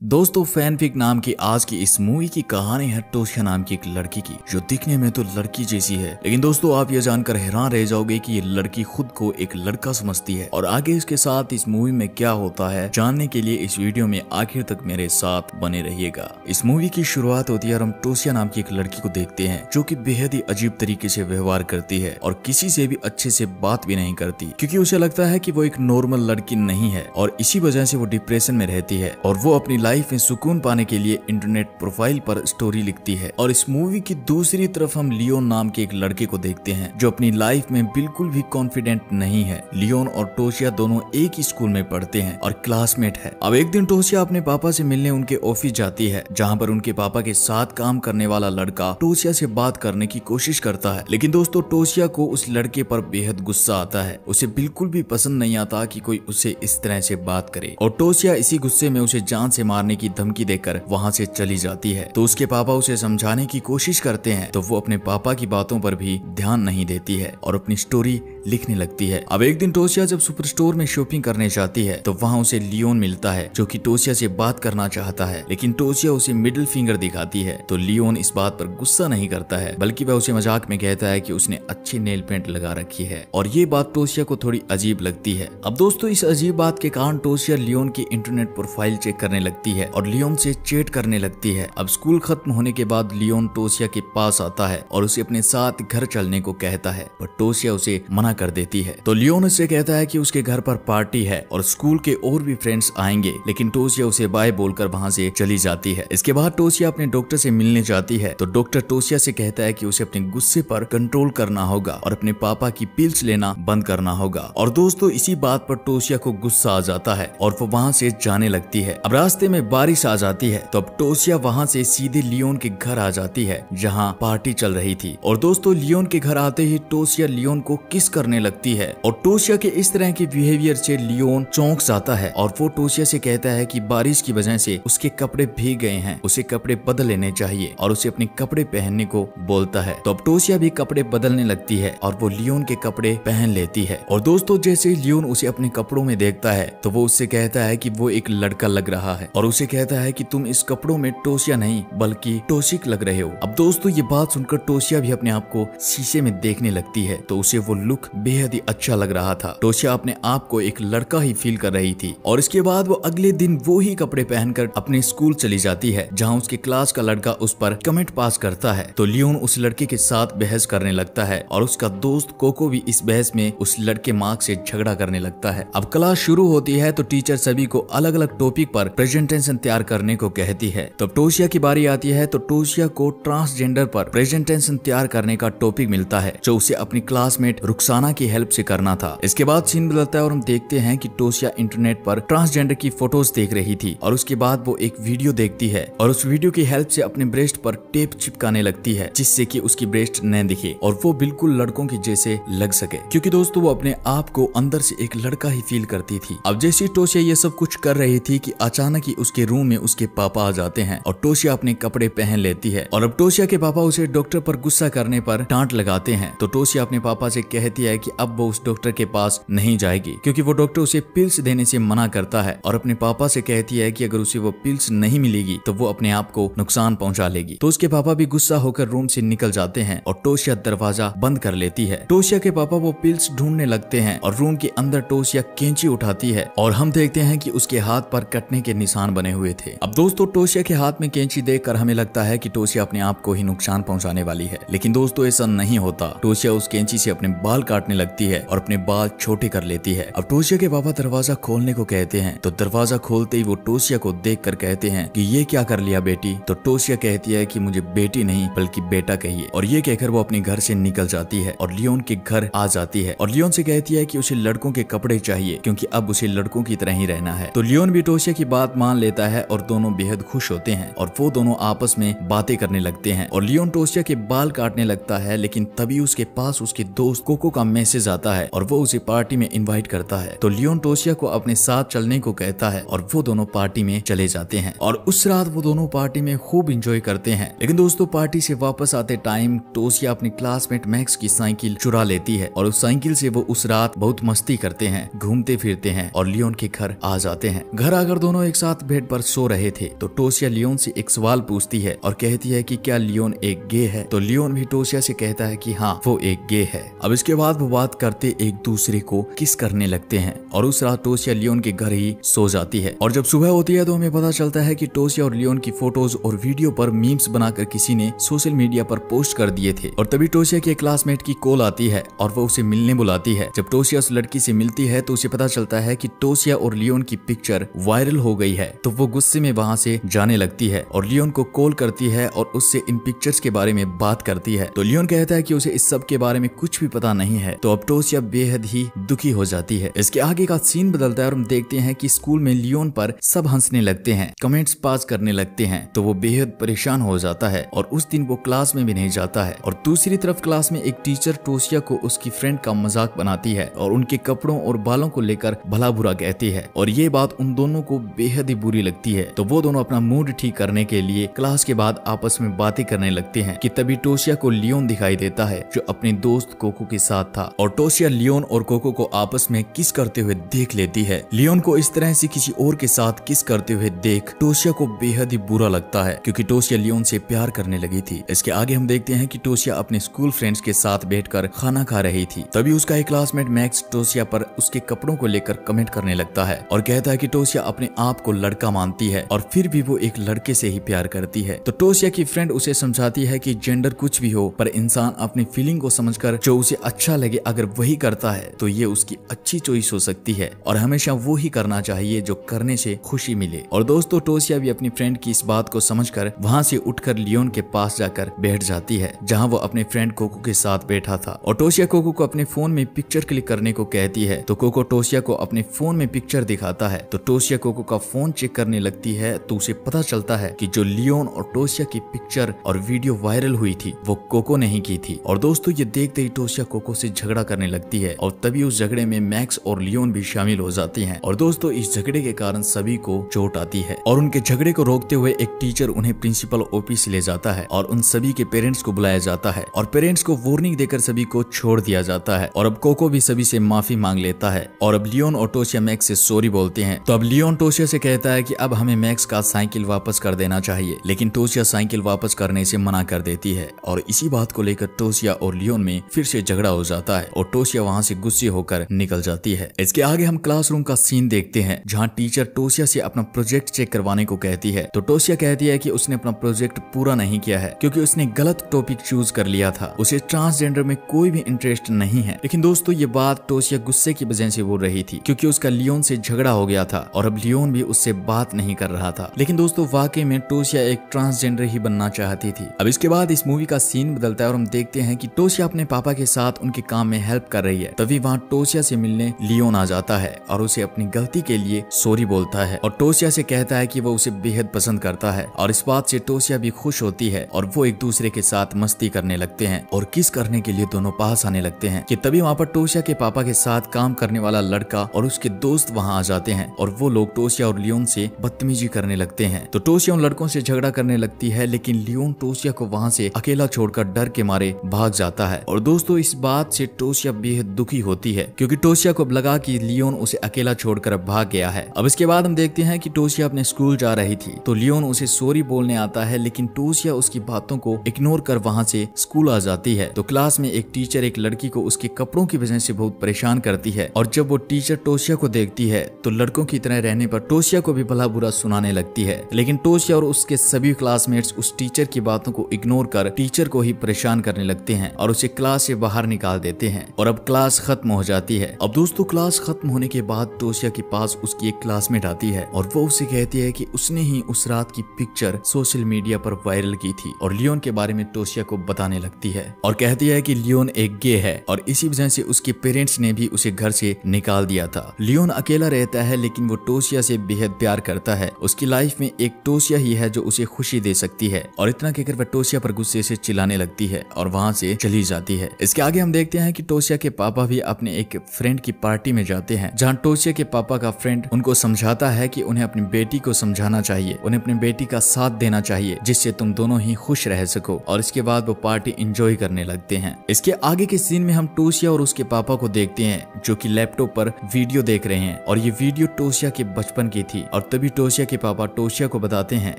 दोस्तों फैनफिक नाम की आज की इस मूवी की कहानी है टोशिया नाम की एक लड़की की, जो दिखने में तो लड़की जैसी है, लेकिन दोस्तों आप ये जानकर हैरान रह जाओगे कि ये लड़की खुद को एक लड़का समझती है। और आगे इसके साथ इस मूवी में क्या होता है जानने के लिए इस वीडियो में आखिर तक मेरे साथ बने रहिएगा। इस मूवी की शुरुआत होती है और हम टोशिया नाम की एक लड़की को देखते हैं जो कि बेहद ही अजीब तरीके से व्यवहार करती है और किसी से भी अच्छे से बात भी नहीं करती, क्योंकि उसे लगता है कि वो एक नॉर्मल लड़की नहीं है और इसी वजह से वो डिप्रेशन में रहती है और वो अपनी लाइफ में सुकून पाने के लिए इंटरनेट प्रोफाइल पर स्टोरी लिखती है। और इस मूवी की दूसरी तरफ हम लियोन नाम के एक लड़के को देखते हैं जो अपनी लाइफ में बिल्कुल भी कॉन्फिडेंट नहीं है। लियोन और टोशिया दोनों एक ही स्कूल में पढ़ते हैं और क्लासमेट है। अब एक दिन टोशिया अपने पापा से मिलने उनके ऑफिस जाती है, जहाँ पर उनके पापा के साथ काम करने वाला लड़का टोशिया से बात करने की कोशिश करता है, लेकिन दोस्तों टोशिया को उस लड़के पर बेहद गुस्सा आता है। उसे बिल्कुल भी पसंद नहीं आता कि कोई उसे इस तरह से बात करे और टोशिया इसी गुस्से में उसे जान से मारने की धमकी देकर वहां से चली जाती है। तो उसके पापा उसे समझाने की कोशिश करते हैं, तो वो अपने पापा की बातों पर भी ध्यान नहीं देती है और अपनी स्टोरी लिखने लगती है। अब एक दिन टोशिया जब सुपर स्टोर में शॉपिंग करने जाती है तो वहाँ उसे लियोन मिलता है जो कि टोशिया से बात करना चाहता है, लेकिन टोशिया उसे मिडिल फिंगर दिखाती है। तो लियोन इस बात पर गुस्सा नहीं करता है, बल्कि वह उसे मजाक में कहता है कि उसने अच्छी नेल पेंट लगा रखी है और ये बात टोशिया को थोड़ी अजीब लगती है। अब दोस्तों इस अजीब बात के कारण टोशिया लियोन की इंटरनेट प्रोफाइल चेक करने लगती है और लियोन से चैट करने लगती है। अब स्कूल खत्म होने के बाद लियोन टोशिया के पास आता है और उसे अपने साथ घर चलने को कहता है, पर टोशिया उसे मना कर देती है। तो लियोन उससे कहता है कि उसके घर पर पार्टी है और स्कूल के और भी फ्रेंड्स आएंगे, लेकिन टोशिया उसे बाय बोलकर वहां से चली जाती है। इसके बाद टोशिया अपने डॉक्टर से मिलने जाती है, तो डॉक्टर टोशिया से कहता है कि उसे अपने गुस्से पर कंट्रोल करना होगा और अपने पापा की पिल्स लेना बंद करना होगा। और दोस्तों इसी बात पर टोशिया को गुस्सा आ जाता है और वो वहां से जाने लगती है। अब रास्ते में बारिश आ जाती है, तो अब टोशिया वहां से सीधे लियोन के घर आ जाती है जहां पार्टी चल रही थी। और दोस्तों लियोन के घर आते ही टोशिया लियोन को किस करने लगती है और टोशिया के इस तरह के बिहेवियर से लियोन चौंक जाता है और वो टोशिया से कहता है कि बारिश की वजह से उसके कपड़े भीग गए हैं, उसे कपड़े बदल लेने चाहिए और उसे अपने कपड़े पहनने को बोलता है। तो अब टोशिया भी कपड़े बदलने लगती है और वो लियोन के कपड़े पहन लेती है। और दोस्तों जैसे लियोन उसे अपने कपड़ों में देखता है तो वो उससे कहता है कि वो एक लड़का लग रहा है और उसे कहता है कि तुम इस कपड़ों में टोशिया नहीं बल्कि टोशिक लग रहे हो। अब दोस्तों ये बात सुनकर टोशिया भी अपने आप को शीशे में देखने लगती है, तो उसे वो लुक बेहद ही अच्छा लग रहा था। टोशिया अपने आप को एक लड़का ही फील कर रही थी और इसके बाद वो अगले दिन वो ही कपड़े पहनकर अपने स्कूल चली जाती है, जहाँ उसके क्लास का लड़का उस पर कमेंट पास करता है। तो लियोन उस लड़के के साथ बहस करने लगता है और उसका दोस्त कोको भी इस बहस में उस लड़के मार्क से झगड़ा करने लगता है। अब क्लास शुरू होती है तो टीचर सभी को अलग अलग टॉपिक पर प्रेजेंटेशन तैयार करने को कहती है। तो टोशिया की बारी आती है, तो टोशिया को ट्रांसजेंडर पर प्रेजेंटेशन तैयार करने का टॉपिक मिलता है जो उसे अपनी क्लासमेट रुखसाना की हेल्प से करना था। इसके बाद सीन बदलता है और हम देखते हैं कि टोशिया इंटरनेट पर ट्रांसजेंडर की फोटोज देख रही थी और उसके बाद वो एक वीडियो देखती है और उस वीडियो की हेल्प से अपने ब्रेस्ट पर टेप चिपकाने लगती है, जिससे कि उसकी ब्रेस्ट न दिखे और वो बिल्कुल लड़कों की जैसे लग सके, क्योंकि दोस्तों वो अपने आप को अंदर से एक लड़का ही फील करती थी। अब जैसे टोशिया ये सब कुछ कर रही थी कि अचानक ही उसके रूम में उसके पापा आ जाते हैं और टोशिया अपने कपड़े पहन लेती है। और अब टोशिया के पापा उसे डॉक्टर पर गुस्सा करने पर डांट लगाते हैं, तो टोशिया अपने पापा से कहती है कि अब वो उस डॉक्टर के पास नहीं जाएगी, क्योंकि वो डॉक्टर उसे पिल्स देने से मना करता है और अपने पापा से कहती है कि अगर उसे वो पिल्स नहीं मिलेगी तो वो अपने आप को नुकसान पहुंचा लेगी। तो उसके पापा भी गुस्सा होकर रूम से निकल जाते हैं और टोशिया दरवाजा बंद कर लेती है। टोशिया के पापा वो पिल्स ढूंढने लगते हैं और रूम के अंदर टोशिया कैंची उठाती है और हम देखते हैं कि उसके हाथ पर कटने के निशान बने हुए थे। अब दोस्तों टोशिया के हाथ में कैंची देखकर हमें लगता है कि टोशिया अपने आप को ही नुकसान पहुंचाने वाली है, लेकिन दोस्तों ऐसा नहीं होता। टोशिया उस कैंची से अपने बाल काटने लगती है और अपने बाल छोटे कर लेती है। अब टोशिया के पापा दरवाजा खोलने को कहते हैं, तो दरवाजा खोलते ही वो टोशिया को देखकर कहते हैं कि ये क्या कर लिया बेटी। तो टोशिया कहती है कि मुझे बेटी नहीं बल्कि बेटा कहिए, और ये कहकर वो अपने घर से निकल जाती है और लियोन के घर आ जाती है और लियोन से कहती है कि उसे लड़कों के कपड़े चाहिए क्योंकि अब उसे लड़कों की तरह ही रहना है। तो लियोन भी टोशिया की बात मान लेता है और दोनों बेहद खुश होते हैं और वो दोनों आपस में बातें करने लगते हैं और लियोन टोशिया के बाल काटने लगता है, लेकिन तभी उसके पास उसके दोस्त कोको का मैसेज आता है और वो उसे पार्टी में इनवाइट करता है। तो लियोन टोशिया को अपने साथ चलने को कहता है और वो दोनों पार्टी में चले जाते हैं और उस रात वो दोनों पार्टी में खूब एंजॉय करते हैं। लेकिन दोस्तों पार्टी से वापस आते टाइम टोशिया अपनी क्लासमेट मैक्स की साइकिल चुरा लेती है और उस साइकिल से वो उस रात बहुत मस्ती करते हैं, घूमते फिरते हैं और लियोन के घर आ जाते हैं। घर आकर दोनों एक साथ बेड पर सो रहे थे तो टोशिया लियोन से एक सवाल पूछती है और कहती है कि क्या लियोन एक गे है। तो लियोन भी टोशिया से कहता है कि हाँ वो एक गे है। अब इसके बाद वो बात करते एक दूसरे को किस करने लगते हैं और उस रात टोशिया लियोन के घर ही सो जाती है। और जब सुबह होती है तो हमें पता चलता है कि टोशिया और लियोन की फोटोज और वीडियो पर मीम्स बनाकर किसी ने सोशल मीडिया पर पोस्ट कर दिए थे। और तभी टोशिया के क्लासमेट की कॉल आती है और वो उसे मिलने बुलाती है। जब टोशिया उस लड़की से मिलती है तो उसे पता चलता है कि टोशिया और लियोन की पिक्चर वायरल हो गई है। तो वो गुस्से में वहाँ से जाने लगती है और लियोन को कॉल करती है और उससे इन पिक्चर्स के बारे में बात करती है। तो लियोन कहता है कि उसे इस सब के बारे में कुछ भी पता नहीं है। तो अब टोशिया बेहद ही दुखी हो जाती है। इसके आगे का सीन बदलता है और हम देखते हैं कि स्कूल में लियोन पर सब हंसने लगते हैं, कमेंट्स पास करने लगते हैं। तो वो बेहद परेशान हो जाता है और उस दिन वो क्लास में भी नहीं जाता है। और दूसरी तरफ क्लास में एक टीचर टोशिया को उसकी फ्रेंड का मजाक बनाती है और उनके कपड़ों और बालों को लेकर भला बुरा कहती है और ये बात उन दोनों को बेहद ही बुरी लगती है। तो वो दोनों अपना मूड ठीक करने के लिए क्लास के बाद आपस में बातें करने लगते हैं कि तभी टोशिया को लियोन दिखाई देता है जो अपने दोस्त कोको के साथ था और टोशिया लियोन और कोको को आपस में किस करते हुए देख लेती है। लियोन को इस तरह से किसी और के साथ किस करते हुए देख टोशिया को बेहद ही बुरा लगता है क्योंकि टोशिया लियोन से प्यार करने लगी थी। इसके आगे हम देखते हैं कि टोशिया अपने स्कूल फ्रेंड्स के साथ बैठकर खाना खा रही थी। तभी उसका एक क्लासमेट मैक्स टोशिया पर उसके कपड़ों को लेकर कमेंट करने लगता है और कहता है कि टोशिया अपने आप को लड़का मानती है और फिर भी वो एक लड़के से ही प्यार करती है। तो टोशिया की फ्रेंड उसे समझाती है कि जेंडर कुछ भी हो पर इंसान अपनी फीलिंग को समझकर जो उसे अच्छा लगे अगर वही करता है तो ये उसकी अच्छी चॉइस हो सकती है और हमेशा वो ही करना चाहिए जो करने से खुशी मिले। और दोस्तों टोशिया भी अपनी फ्रेंड की इस बात को समझकर वहाँ से उठकर लियोन के पास जाकर बैठ जाती है जहाँ वो अपने फ्रेंड कोको के साथ बैठा था। और टोशिया कोको को अपने फोन में पिक्चर क्लिक करने को कहती है तो कोको टोशिया को अपने फोन में पिक्चर दिखाता है। तो टोशिया कोको का फोन चेक करने लगती है तो उसे पता चलता है कि जो लियोन और टोशिया की पिक्चर और वीडियो वायरल हुई थी वो कोको ने ही की थी। और दोस्तों ये देखते ही टोशिया कोको से झगड़ा करने लगती है और तभी उस झगड़े में मैक्स और लियोन भी शामिल हो जाते हैं। और दोस्तों इस झगड़े के कारण सभी को चोट आती है और उनके झगड़े को रोकते हुए एक टीचर उन्हें प्रिंसिपल ऑफिस ले जाता है और उन सभी के पेरेंट्स को बुलाया जाता है और पेरेंट्स को वार्निंग देकर सभी को छोड़ दिया जाता है। और अब कोको भी सभी से माफी मांग लेता है और अब लियोन और टोशिया मैक्स से सॉरी बोलते हैं। तो अब लियोन टोशिया से कहता है कि अब हमें मैक्स का साइकिल वापस कर देना चाहिए, लेकिन टोशिया साइकिल वापस करने से मना कर देती है और इसी बात को लेकर टोशिया और लियोन में फिर से झगड़ा हो जाता है और टोशिया वहाँ से गुस्से होकर निकल जाती है। इसके आगे हम क्लासरूम का सीन देखते हैं जहाँ टीचर टोशिया से अपना प्रोजेक्ट चेक करवाने को कहती है। तो टोशिया कहती है कि उसने अपना प्रोजेक्ट पूरा नहीं किया है क्योंकि उसने गलत टॉपिक चूज कर लिया था, उसे ट्रांसजेंडर में कोई भी इंटरेस्ट नहीं है। लेकिन दोस्तों ये बात टोशिया गुस्से की वजह से बोल रही थी क्योंकि उसका लियोन से झगड़ा हो गया था और अब लियोन भी उससे बात नहीं कर रहा था। लेकिन दोस्तों वाकई में टोशिया एक ट्रांसजेंडर ही बनना चाहती थी। अब इसके बाद इस मूवी का सीन बदलता है और हम देखते हैं कि टोशिया अपने पापा के साथ उनके काम में हेल्प कर रही है। तभी वहाँ टोशिया से मिलने लियोन आ जाता है और उसे अपनी गलती के लिए सॉरी बोलता है और टोशिया से कहता है कि वो उसे बेहद पसंद करता है और इस बात से टोशिया भी खुश होती है और वो एक दूसरे के साथ मस्ती करने लगते हैं और किस करने के लिए दोनों पास आने लगते हैं कि तभी वहाँ पर टोशिया के पापा के साथ काम करने वाला लड़का और उसके दोस्त वहाँ आ जाते हैं और वो लोग टोशिया और लियोन से बदतमीजी करने लगते हैं। तो टोशिया उन लड़कों से झगड़ा करने लगती है लेकिन लियोन टोशिया को वहाँ से अकेला छोड़कर डर के मारे भाग जाता है। और दोस्तों इस बात से टोशिया बेहद दुखी होती है क्योंकि टोशिया को लगा कि लियोन उसे अकेला छोड़कर भाग गया है। अब इसके बाद हम देखते हैं कि टोशिया अपने स्कूल जा रही थी तो लियोन उसे सॉरी बोलने आता है लेकिन टोशिया उसकी बातों को इग्नोर कर वहाँ से स्कूल आ जाती है। तो क्लास में एक टीचर एक लड़की को उसके कपड़ों की वजह से बहुत परेशान करती है और जब वो टीचर टोशिया को देखती है तो लड़कों की तरह रहने पर टोशिया को भी भला बुरा सुनाने लगती है। लेकिन टोशिया और उसके सभी क्लासमेट्स उस टीचर की बातों को इग्नोर कर टीचर को ही परेशान करने लगते हैं और उसे क्लास से बाहर निकाल देते हैं और अब क्लास खत्म हो जाती है। अब दोस्तों क्लास खत्म होने के बाद टोशिया के पास उसकी एक क्लासमेट आती है और वो उसे कहती है कि उसने ही उस रात की पिक्चर सोशल मीडिया पर वायरल की थी और लियोन के बारे में टोशिया को बताने लगती है और कहती है कि लियोन एक गे है और इसी वजह से उसके पेरेंट्स ने भी उसे घर से निकाल दिया था। लियोन अकेला रहता है लेकिन वो टोशिया से बेहद प्यार करता है। उसकी लाइफ में एक टोशिया ही है जो उसे खुशी दे सकती है और इतना कहकर वह टोशिया पर गुस्से से चिल्लाने लगती है और वहाँ से चली जाती है। इसके आगे हम देखते हैं कि टोशिया के पापा भी अपने एक फ्रेंड की पार्टी में जाते हैं, जहाँ टोशिया के पापा का फ्रेंड उनको समझाता है कि उन्हें अपनी बेटी को समझाना चाहिए, उन्हें अपनी बेटी का साथ देना चाहिए, जिससे तुम दोनों ही खुश रह सको। और इसके बाद वो पार्टी एंजॉय करने लगते हैं। इसके आगे के सीन में हम टोशिया और उसके पापा को देखते हैं, जो कि लैपटॉप पर वीडियो देख रहे हैं, और ये वीडियो टोशिया के बचपन की थी। और तभी टोशिया के पापा टोशिया को बताते हैं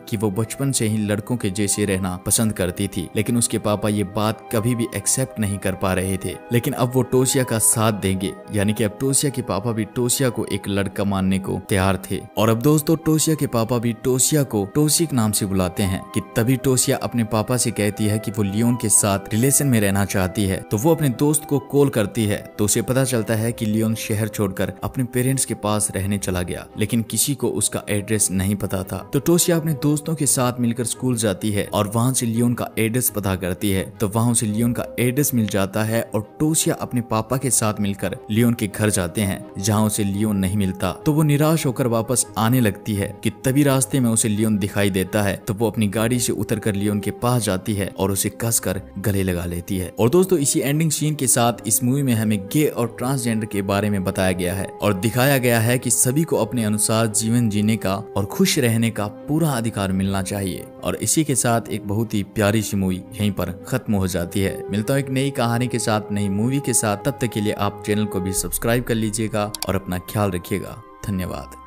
कि वो बचपन से ही लड़कों के जैसे रहना पसंद करती थी, लेकिन उसके पापा ये बात कभी भी एक्सेप्ट नहीं कर पा रहे थे। लेकिन अब वो टोशिया का साथ देंगे, यानी कि अब टोशिया के पापा भी टोशिया को एक लड़का मानने को तैयार थे। और अब दोस्तों टोशिया के पापा भी टोशिया को टोशिक नाम से बुलाते हैं। कि तभी टोशिया अपने पापा से कहती है कि वो लियोन के साथ रिलेशन में रहना चाहती है। तो वो अपने दोस्त को कॉल करती है, तो उसे पता चलता है कि लियोन शहर छोड़कर अपने पेरेंट्स के पास रहने चला गया, लेकिन किसी को उसका एड्रेस नहीं पता था। तो टोशिया अपने दोस्तों के साथ मिलकर स्कूल जाती है और वहाँ से लियोन का एड्रेस पता करती है। तो वहाँ से लियोन का एड्रेस मिल जाता है और टोशिया अपने पापा के साथ मिलकर लियोन के घर जाते हैं, जहाँ उसे लियोन नहीं मिलता। तो वो निराश होकर वापस आने लगती है कि तभी रास्ते में उसे लियोन दिखाई देता है। तो वो अपनी गाड़ी से उतरकर लियोन के पास जाती है और उसे कसकर गले लगा लेती है। और दोस्तों इसी एंडिंग सीन के साथ इस मूवी में हमें गे और ट्रांसजेंडर के बारे में बताया गया है और दिखाया गया है कि सभी को अपने अनुसार जीवन जीने का और खुश रहने का पूरा अधिकार मिलना चाहिए। और इसी के साथ एक बहुत ही प्यारी सी मूवी यहीं पर खत्म हो जाती है। मिलता हूँ एक नई कहानी के साथ, नई मूवी के साथ। तब तक के लिए आप चैनल को भी सब्सक्राइब कर लीजिएगा और अपना ख्याल रखिएगा। धन्यवाद।